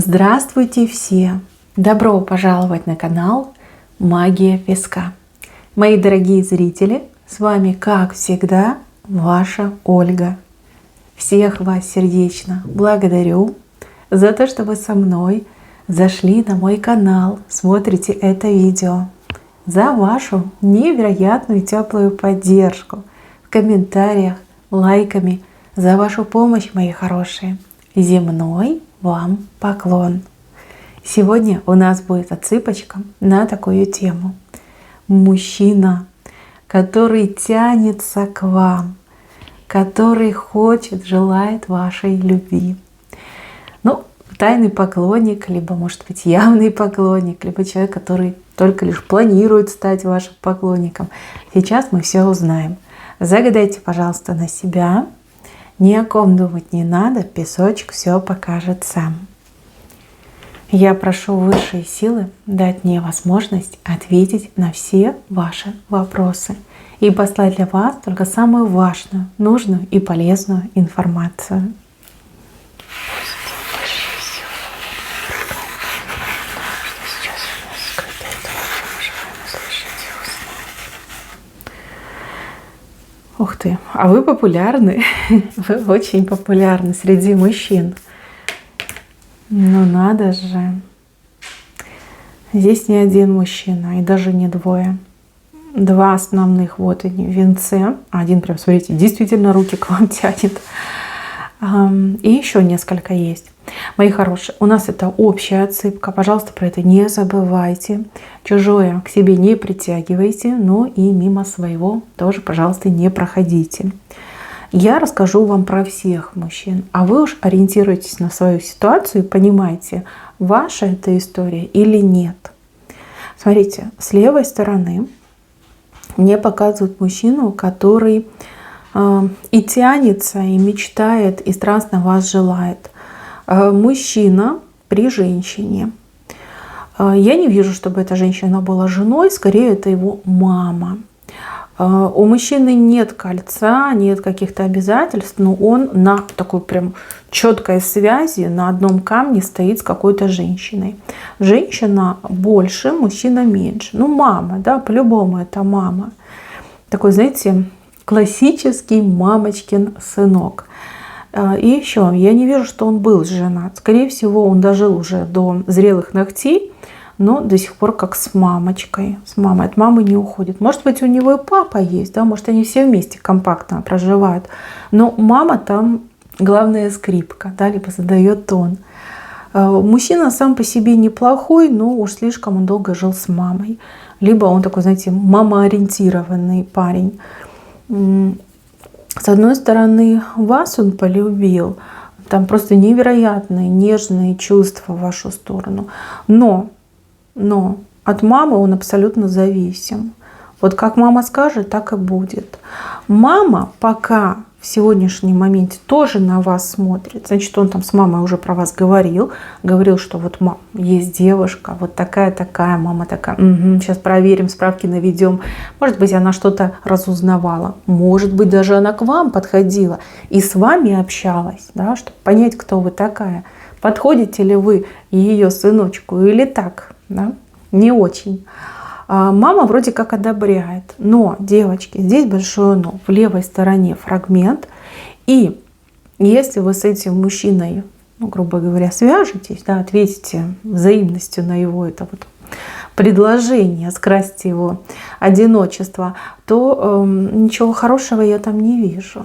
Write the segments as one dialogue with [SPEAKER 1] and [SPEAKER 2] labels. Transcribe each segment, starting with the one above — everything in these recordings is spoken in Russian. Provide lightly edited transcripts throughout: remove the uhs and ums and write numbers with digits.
[SPEAKER 1] Здравствуйте все! Добро пожаловать на канал Магия Песка. Мои дорогие зрители, с вами, как всегда, ваша Ольга. Всех вас сердечно благодарю за то, что вы со мной зашли на мой канал, смотрите это видео, за вашу невероятную теплую поддержку в комментариях, лайками, за вашу помощь, мои хорошие. Земной вам поклон. Сегодня у нас будет отсыпочка на такую тему. Мужчина, который тянется к вам, который хочет, желает вашей любви. Ну, тайный поклонник, либо, может быть, явный поклонник, либо человек, который только лишь планирует стать вашим поклонником. Сейчас мы все узнаем. Загадайте, пожалуйста, на себя. Ни о ком думать не надо, песочек все покажет сам. Я прошу высшие силы дать мне возможность ответить на все ваши вопросы и послать для вас только самую важную, нужную и полезную информацию. Ух ты, а вы популярны, вы очень популярны среди мужчин. Ну надо же. Здесь не один мужчина, и даже не двое. Два основных, вот они, в венце. Один прям, смотрите, действительно руки к вам тянет. И еще несколько есть. Мои хорошие, у нас это общая отсыпка. Пожалуйста, про это не забывайте. Чужое к себе не притягивайте, но и мимо своего тоже, пожалуйста, не проходите. Я расскажу вам про всех мужчин, а вы уж ориентируйтесь на свою ситуацию и понимаете, ваша эта история или нет. Смотрите, с левой стороны мне показывают мужчину, который и тянется, и мечтает, и страстно вас желает. Мужчина при женщине. Я не вижу, чтобы эта женщина была женой, скорее это его мама. У мужчины нет кольца, нет каких-то обязательств, но он на такой прям четкой связи, на одном камне стоит с какой-то женщиной. Женщина больше, мужчина меньше. Ну, мама, да, по-любому это мама. Такой, знаете, классический мамочкин сынок. И еще, я не вижу, что он был женат. Скорее всего, он дожил уже до зрелых ногтей, но до сих пор как с мамочкой. С мамой. От мамы не уходит. Может быть, у него и папа есть, да? Может, они все вместе компактно проживают. Но мама там главная скрипка, да? Либо задает тон. Мужчина сам по себе неплохой, но уж слишком он долго жил с мамой. Либо он такой, знаете, мамоориентированный парень. С одной стороны, вас он полюбил, там просто невероятные нежные чувства в вашу сторону. Но от мамы он абсолютно зависим. Вот как мама скажет, так и будет. Мама пока в сегодняшнем моменте тоже на вас смотрит. Значит, он там с мамой уже про вас говорил, что вот мам, есть девушка, вот такая, мама такая. Угу, сейчас проверим, справки наведем. Может быть, она что-то разузнавала. Может быть, даже она к вам подходила и с вами общалась, да, чтобы понять, кто вы такая. Подходите ли вы ее сыночку или так, да? Не очень. Мама вроде как одобряет, но, девочки, здесь большое но. В левой стороне фрагмент. И если вы с этим мужчиной, грубо говоря, свяжетесь, да, ответите взаимностью на его это вот предложение, скрасьте его одиночество, то ничего хорошего я там не вижу.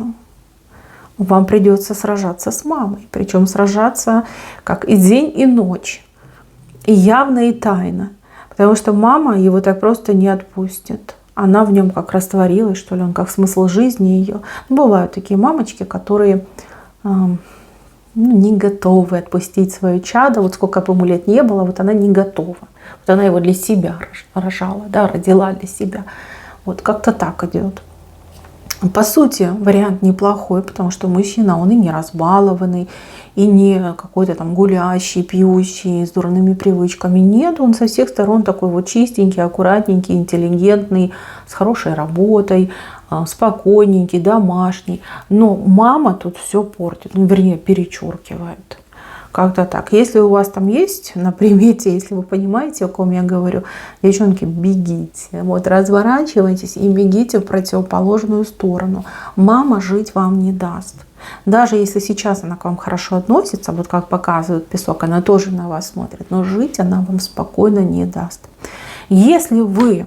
[SPEAKER 1] Вам придется сражаться с мамой. Причем сражаться как и день, и ночь. И явно, и тайно. Потому что мама его так просто не отпустит. Она в нем как растворилась, что ли, он как смысл жизни ее. Бывают такие мамочки, которые не готовы отпустить свое чадо. Вот сколько бы ему лет не было, вот она не готова. Вот она его для себя рожала, да, родила для себя. Вот как-то так идет. По сути, вариант неплохой, потому что мужчина, он и не разбалованный, и не какой-то там гулящий, пьющий, с дурными привычками. Нет, он со всех сторон такой вот чистенький, аккуратненький, интеллигентный, с хорошей работой, спокойненький, домашний. Но мама тут все портит, ну, вернее, перечеркивает. Как-то так. Если у вас там есть на примете, если вы понимаете, о ком я говорю, девчонки, бегите. Вот разворачивайтесь и бегите в противоположную сторону. Мама жить вам не даст. Даже если сейчас она к вам хорошо относится, вот как показывает песок, она тоже на вас смотрит, но жить она вам спокойно не даст. Если вы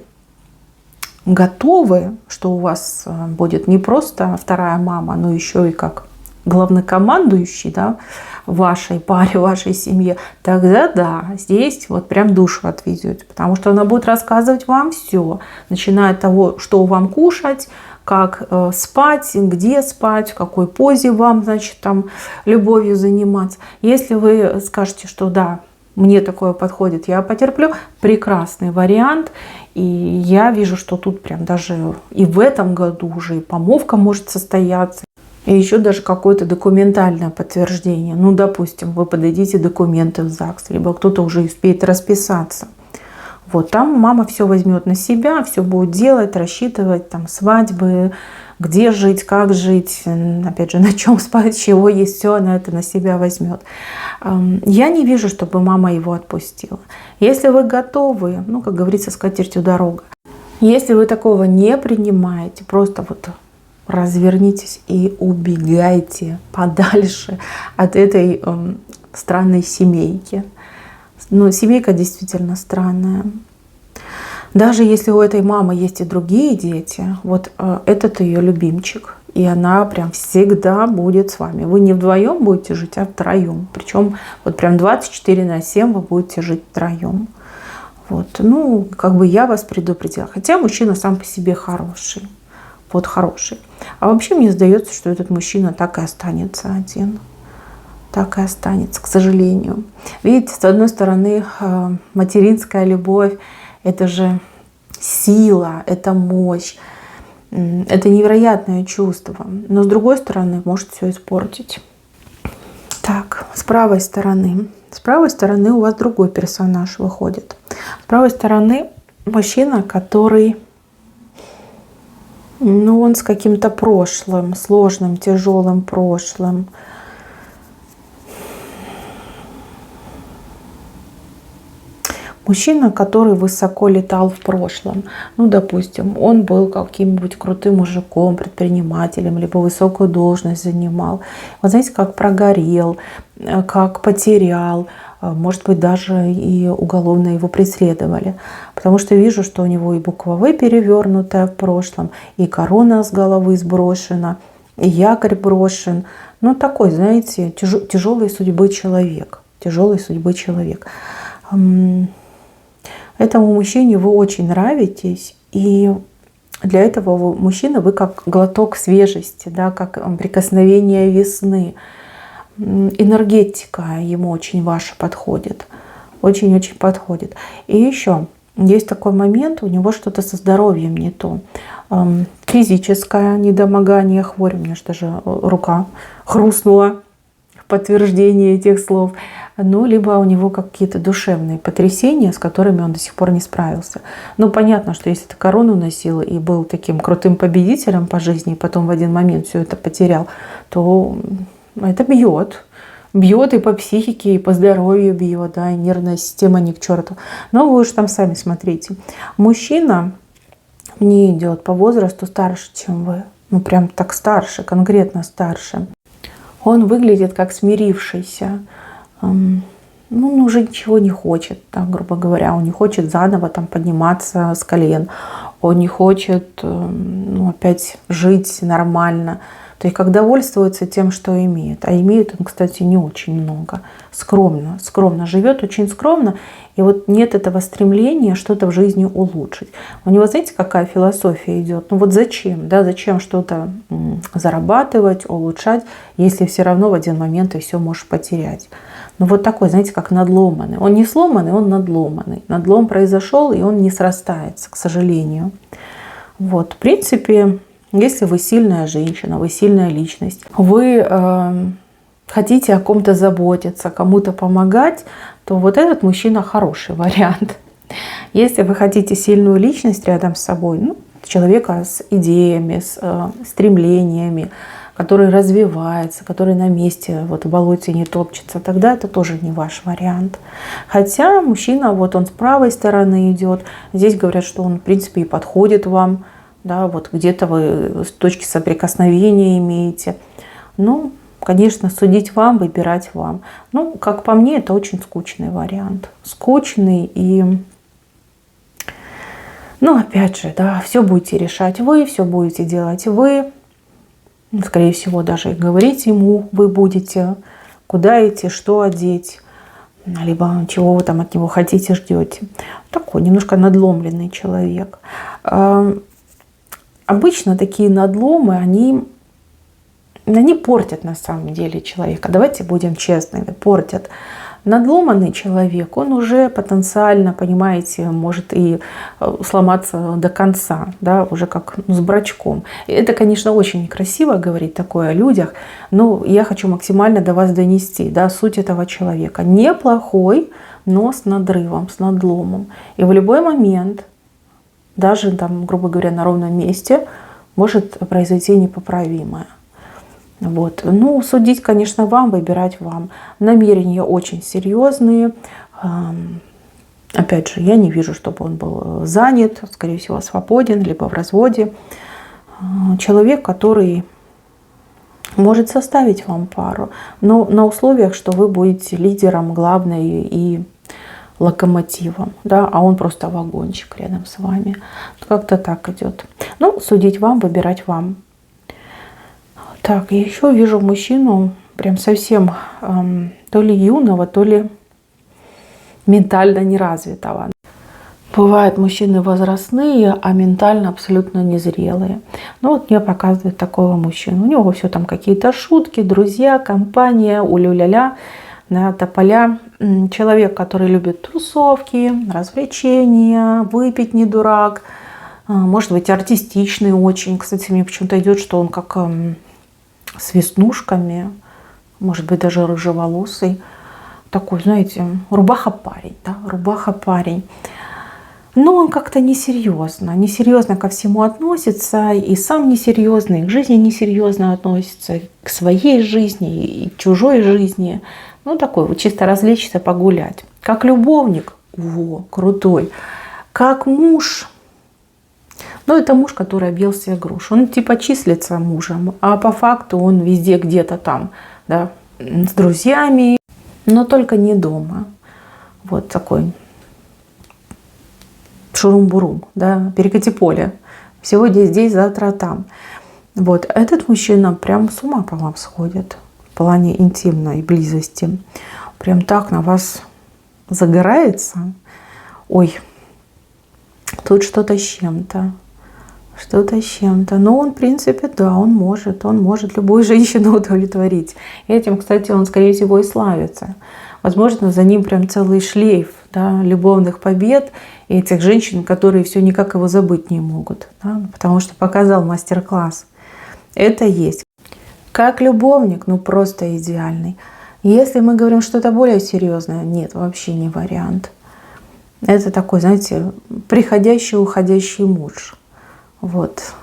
[SPEAKER 1] готовы, что у вас будет не просто вторая мама, но еще и как главнокомандующий, да, в вашей паре, в вашей семье, тогда да, здесь вот прям душу отведете, потому что она будет рассказывать вам все, начиная от того, что вам кушать, как спать, где спать, в какой позе вам, значит, там любовью заниматься. Если вы скажете, что да, мне такое подходит, я потерплю, прекрасный вариант. И я вижу, что тут прям даже и в этом году уже и помолвка может состояться. И еще даже какое-то документальное подтверждение. Ну, допустим, вы подадите документы в ЗАГС, либо кто-то уже успеет расписаться. Вот там мама все возьмет на себя, все будет делать, рассчитывать, там свадьбы, где жить, как жить, опять же, на чем спать, чего есть, все она это на себя возьмет. Я не вижу, чтобы мама его отпустила. Если вы готовы, ну, как говорится, с катертью дорога. Если вы такого не принимаете, просто вот развернитесь и убегайте подальше от этой странной семейки. Ну, семейка действительно странная. Даже если у этой мамы есть и другие дети, вот этот ее любимчик, и она прям всегда будет с вами. Вы не вдвоем будете жить, а втроем. Причем вот прям 24/7 вы будете жить втроем. Вот. Ну, как бы я вас предупредила. Хотя мужчина сам по себе хороший. Вот хороший. А вообще мне сдается, что этот мужчина так и останется один. Так и останется, к сожалению. Видите, с одной стороны, материнская любовь — это же сила, это мощь, это невероятное чувство. Но с другой стороны, может все испортить. Так, с правой стороны. С правой стороны у вас другой персонаж выходит. С правой стороны мужчина, который, ну, он с каким-то прошлым, сложным, тяжелым прошлым. Мужчина, который высоко летал в прошлом. Ну, допустим, он был каким-нибудь крутым мужиком, предпринимателем, либо высокую должность занимал. Вот знаете, как прогорел, как потерял. Может быть, даже и уголовно его преследовали. Потому что вижу, что у него и буква «В» перевернутая в прошлом, и корона с головы сброшена, и якорь брошен. Ну, такой, знаете, тяжелой судьбы человек. Тяжелой судьбы человек. Этому мужчине вы очень нравитесь, и для этого мужчины вы как глоток свежести, да, как прикосновение весны. Энергетика ему очень ваша подходит, очень-очень подходит. И еще есть такой момент, у него что-то со здоровьем не то. Физическое недомогание, хворь, у меня же даже рука хрустнула в подтверждение этих слов. Ну, либо у него какие-то душевные потрясения, с которыми он до сих пор не справился. Ну, понятно, что если ты корону носил и был таким крутым победителем по жизни, и потом в один момент все это потерял, то это бьет. Бьет и по психике, и по здоровью бьет, да, и нервная система ни к черту. Но вы уж там сами смотрите. Мужчина мне идет по возрасту старше, чем вы. Ну, прям так старше, конкретно старше. Он выглядит как смирившийся. Ну, он уже ничего не хочет, да, грубо говоря. Он не хочет заново там подниматься с колен. Он не хочет, ну, опять жить нормально. То есть как довольствуется тем, что имеет. А имеет он, кстати, не очень много. Скромно, скромно живет, очень скромно. И вот нет этого стремления что-то в жизни улучшить. У него, знаете, какая философия идет? Ну вот зачем? Да, зачем что-то зарабатывать, улучшать, если все равно в один момент ты все можешь потерять? Ну вот такой, знаете, как надломанный. Он не сломанный, он надломанный. Надлом произошел, и он не срастается, к сожалению. Вот, в принципе, если вы сильная женщина, вы сильная личность, вы хотите о ком-то заботиться, кому-то помогать, то вот этот мужчина хороший вариант. Если вы хотите сильную личность рядом с собой, ну, человека с идеями, с стремлениями, который развивается, который на месте, вот в болоте не топчется, тогда это тоже не ваш вариант. Хотя мужчина, вот он с правой стороны идет, здесь говорят, что он в принципе и подходит вам, да, вот где-то вы с точки соприкосновения имеете. Ну, конечно, судить вам, выбирать вам. Ну, как по мне, это очень скучный вариант. Скучный и, ну, опять же, да, все будете решать вы, все будете делать вы. Скорее всего, даже и говорить ему вы будете, куда идти, что одеть, либо чего вы там от него хотите, ждете. Такой немножко надломленный человек. Обычно такие надломы, они портят на самом деле человека. Давайте будем честными, портят. Надломанный человек, он уже потенциально, понимаете, может и сломаться до конца, да, уже как с брачком. И это, конечно, очень некрасиво говорить такое о людях, но я хочу максимально до вас донести, да, суть этого человека. Неплохой, но с надрывом, с надломом. И в любой момент, даже там, грубо говоря, на ровном месте, может произойти непоправимое. Вот. Ну, судить, конечно, вам, выбирать вам. Намерения очень серьезные. Опять же, я не вижу, чтобы он был занят, скорее всего, свободен, либо в разводе. Человек, который может составить вам пару, но на условиях, что вы будете лидером, главной и локомотивом, да, а он просто вагончик рядом с вами. Как-то так идет. Ну, судить вам, выбирать вам. Так, я еще вижу мужчину прям совсем то ли юного, то ли ментально неразвитого. Бывают мужчины возрастные, а ментально абсолютно незрелые. Ну вот мне показывают такого мужчину. У него все там какие-то шутки, друзья, компания, уля-ля-ля, да, тополя. Человек, который любит тусовки, развлечения, выпить не дурак. Может быть, артистичный очень. Кстати, мне почему-то идет, что он как с веснушками, может быть, даже рыжеволосый. Такой, знаете, рубаха-парень, да, рубаха-парень. Но он как-то несерьезно ко всему относится, и сам несерьезно, и к жизни несерьезно относится, к своей жизни, и к чужой жизни. Ну, такой вот чисто развлечься, погулять. Как любовник, крутой. Как муж, ну, это муж, который объел себе груш. Он типа числится мужем, а по факту он везде где-то там, да, с друзьями, но только не дома. Вот такой шурум-бурум, да, перекати поле. Сегодня здесь, завтра там. Вот этот мужчина прям с ума по вам сходит в плане интимной близости. Прям так на вас загорается. Ой, тут что-то с чем-то. Что-то с чем-то. Но он, в принципе, да, он может любую женщину удовлетворить. И этим, кстати, он, скорее всего, и славится. Возможно, за ним прям целый шлейф, да, любовных побед и этих женщин, которые все никак его забыть не могут. Да, потому что показал мастер-класс. Это есть. Как любовник, ну просто идеальный. Если мы говорим что-то более серьезное, нет, вообще не вариант. Это такой, знаете, приходящий, уходящий муж. Вот.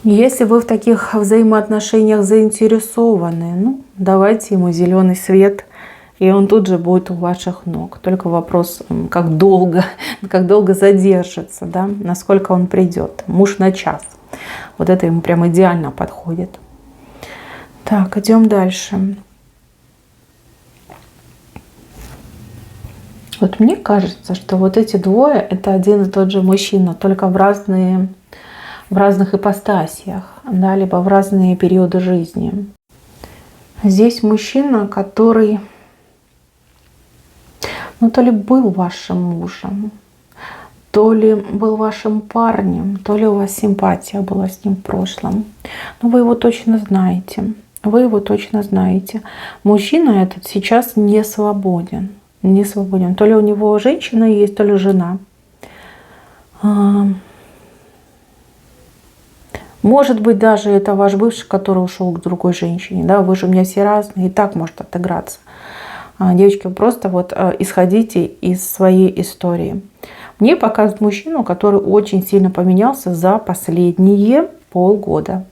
[SPEAKER 1] Если вы в таких взаимоотношениях заинтересованы, ну, давайте ему зеленый свет, и он тут же будет у ваших ног. Только вопрос, как долго задержится, да, насколько он придет. Муж на час. Вот это ему прям идеально подходит. Так, идем дальше. Вот мне кажется, что вот эти двое — это один и тот же мужчина, только в разных ипостасиях, да, либо в разные периоды жизни. Здесь мужчина, который, ну, то ли был вашим мужем, то ли был вашим парнем, то ли у вас симпатия была с ним в прошлом. Но вы его точно знаете. Вы его точно знаете. Мужчина этот сейчас не свободен. Не свободен. То ли у него женщина есть, то ли жена. Может быть, даже это ваш бывший, который ушел к другой женщине. Да? Вы же у меня все разные, и так может отыграться. Девочки, просто вот исходите из своей истории. Мне показывают мужчину, который очень сильно поменялся за последние полгода.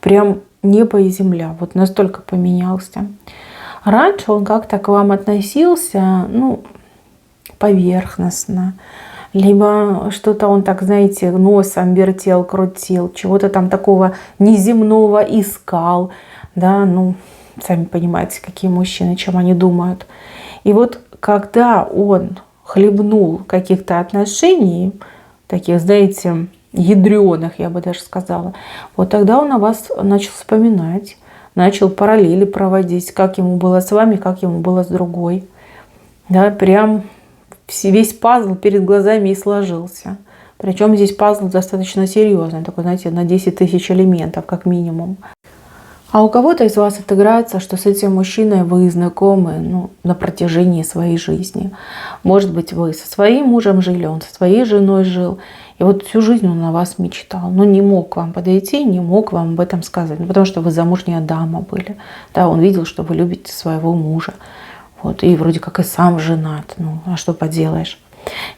[SPEAKER 1] Прям небо и земля. Вот настолько поменялся. Раньше он как-то к вам относился, ну, поверхностно. Либо что-то он так, знаете, носом вертел, крутил, чего-то там такого неземного искал. Да, ну, сами понимаете, какие мужчины, чем они думают. И вот когда он хлебнул каких-то отношений, таких, знаете, ядреных, я бы даже сказала, вот тогда он о вас начал вспоминать, начал параллели проводить, как ему было с вами, как ему было с другой. Да, прям весь пазл перед глазами и сложился. Причем здесь пазл достаточно серьезный, такой, знаете, на 10 тысяч элементов, как минимум. А у кого-то из вас отыграется, что с этим мужчиной вы знакомы, ну, на протяжении своей жизни. Может быть, вы со своим мужем жили, он со своей женой жил. И вот всю жизнь он о вас мечтал. Но не мог к вам подойти, не мог вам об этом сказать. Ну, потому что вы замужняя дама были. Да, он видел, что вы любите своего мужа. Вот, и вроде как и сам женат. Ну, а что поделаешь?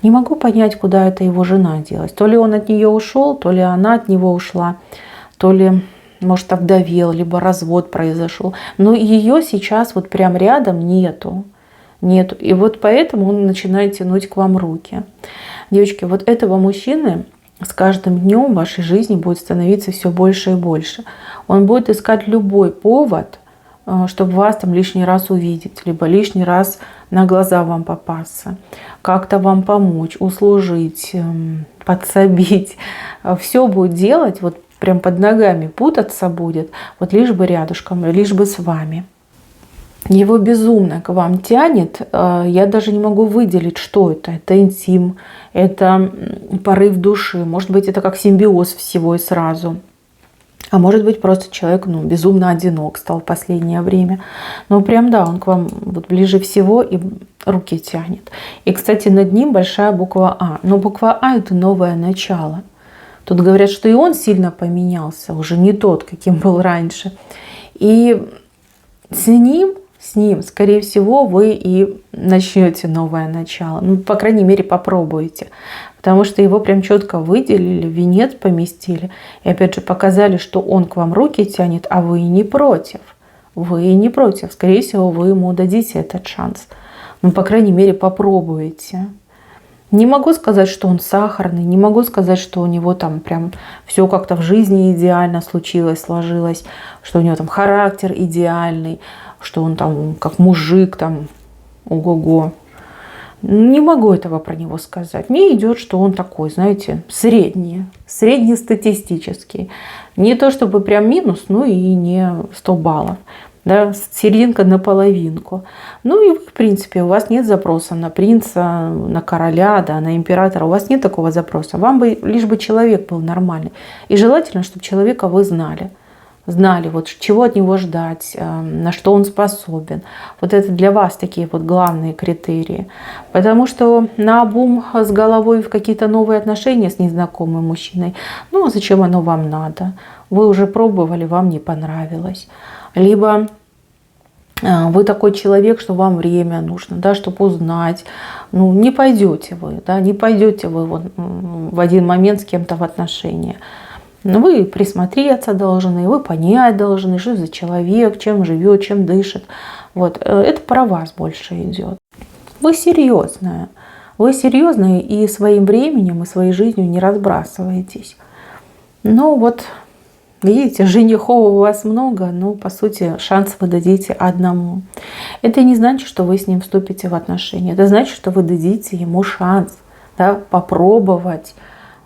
[SPEAKER 1] Не могу понять, куда это его жена делась. То ли он от нее ушел, то ли она от него ушла, то ли... может, овдовел, либо развод произошел. Но ее сейчас вот прям рядом нету. Нету. И вот поэтому он начинает тянуть к вам руки. Девочки, вот этого мужчины с каждым днем в вашей жизни будет становиться все больше и больше. Он будет искать любой повод, чтобы вас там лишний раз увидеть, либо лишний раз на глаза вам попасться, как-то вам помочь, услужить, подсобить. Все будет делать, вот прям под ногами путаться будет, вот лишь бы рядышком, лишь бы с вами. Его безумно к вам тянет. Я даже не могу выделить, что это. Это интим, это порыв души. Может быть, это как симбиоз всего и сразу. А может быть, просто человек, ну, безумно одинок стал в последнее время. Но прям, да, он к вам вот ближе всего и руки тянет. И, кстати, над ним большая буква А. Но буква А — это новое начало. Тут говорят, что и он сильно поменялся, уже не тот, каким был раньше. И с ним, скорее всего, вы и начнете новое начало. Ну, по крайней мере, попробуйте. Потому что его прям четко выделили, в венец поместили. И опять же показали, что он к вам руки тянет, а вы не против. Вы не против. Скорее всего, вы ему дадите этот шанс. Ну, по крайней мере, попробуйте. Не могу сказать, что он сахарный, не могу сказать, что у него там прям все как-то в жизни идеально случилось, сложилось, что у него там характер идеальный, что он там как мужик, там, ого-го. Не могу этого про него сказать. Мне идет, что он такой, знаете, среднестатистический. Не то чтобы прям минус, но и не 100 баллов. Да, серединка на половинку. Ну и вы, в принципе, у вас нет запроса на принца, на короля, да, на императора. У вас нет такого запроса. Вам бы лишь бы человек был нормальный. И желательно, чтобы человека вы знали. Знали, вот чего от него ждать, на что он способен. Вот это для вас такие вот главные критерии. Потому что наобум с головой в какие-то новые отношения с незнакомым мужчиной, ну а зачем оно вам надо? Вы уже пробовали, вам не понравилось. Либо вы такой человек, что вам время нужно, да, чтобы узнать. Ну, не пойдете вы, да, не пойдете вы вот в один момент с кем-то в отношения. Но вы присмотреться должны, вы понять должны, что за человек, чем живет, чем дышит. Вот. Это про вас больше идет. Вы серьезная. Вы серьезная и своим временем, и своей жизнью не разбрасываетесь. Ну вот, видите, женихов у вас много, но по сути шанс вы дадите одному. Это не значит, что вы с ним вступите в отношения. Это значит, что вы дадите ему шанс, да, попробовать.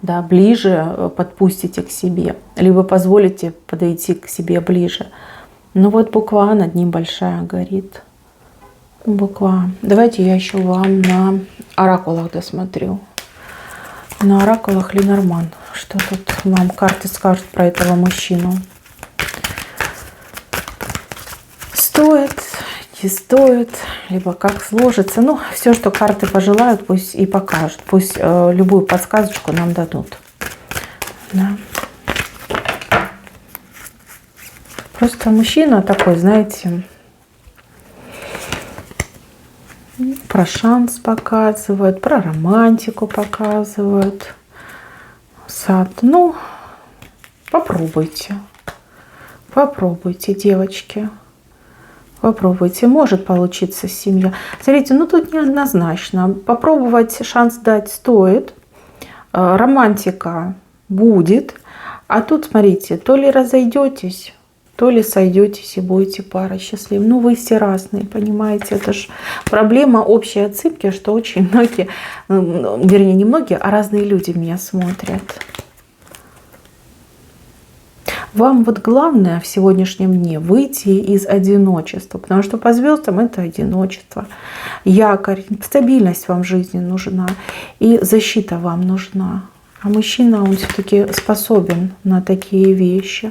[SPEAKER 1] Да, ближе подпустите к себе, либо позволите подойти к себе ближе. Ну вот буква А над ним большая горит. Буква А. Давайте я еще вам на оракулах досмотрю. На оракулах Ленорман. Что тут вам карты скажут про этого мужчину? Стоит, не стоит, либо как сложится. Ну, все, что карты пожелают, пусть и покажут. Пусть любую подсказочку нам дадут. Да. Просто мужчина такой, знаете, про шанс показывает, про романтику показывает. Сад. Ну, попробуйте. Попробуйте, девочки. Попробуйте, может получиться семья. Смотрите, ну тут неоднозначно. Попробовать шанс дать стоит. Романтика будет. А тут, смотрите, то ли разойдетесь, то ли сойдетесь и будете парой счастливы. Ну, вы все разные, понимаете? Это же проблема общей оценки, что очень многие, вернее, не многие, а разные люди меня смотрят. Вам вот главное в сегодняшнем дне выйти из одиночества, потому что по звездам это одиночество. Якорь, стабильность вам в жизни нужна и защита вам нужна. А мужчина, он все-таки способен на такие вещи.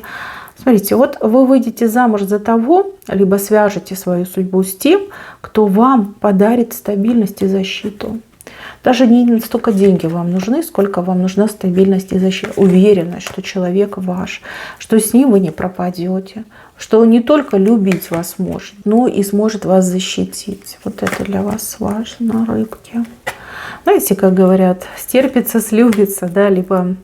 [SPEAKER 1] Смотрите, вот вы выйдете замуж за того, либо свяжете свою судьбу с тем, кто вам подарит стабильность и защиту. Даже не столько деньги вам нужны, сколько вам нужна стабильность и защита. Уверенность, что человек ваш, что с ним вы не пропадете, что он не только любить вас может, но и сможет вас защитить. Вот это для вас важно, рыбки. Знаете, как говорят, стерпится, слюбится, да, либо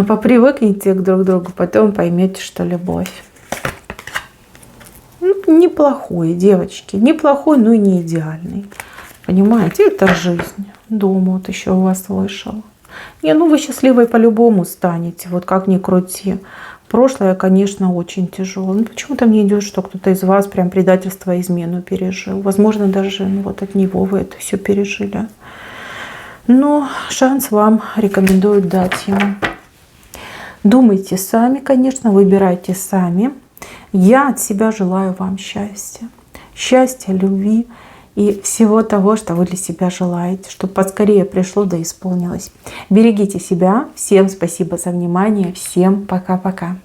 [SPEAKER 1] попривыкните друг к другу, потом поймете, что любовь. Ну, неплохой, девочки, неплохой, но и не идеальный. Понимаете, это жизнь. Дом вот еще у вас вышел. Не, ну вы счастливой по-любому станете, вот как ни крути. Прошлое, конечно, очень тяжелое. Но почему-то мне идет, что кто-то из вас прям предательство и измену пережил. Возможно, даже вот от него вы это все пережили. Но шанс вам рекомендуют дать ему. Думайте сами, конечно, выбирайте сами. Я от себя желаю вам счастья. Счастья, любви и всего того, что вы для себя желаете, чтобы поскорее пришло да исполнилось. Берегите себя. Всем спасибо за внимание. Всем пока-пока.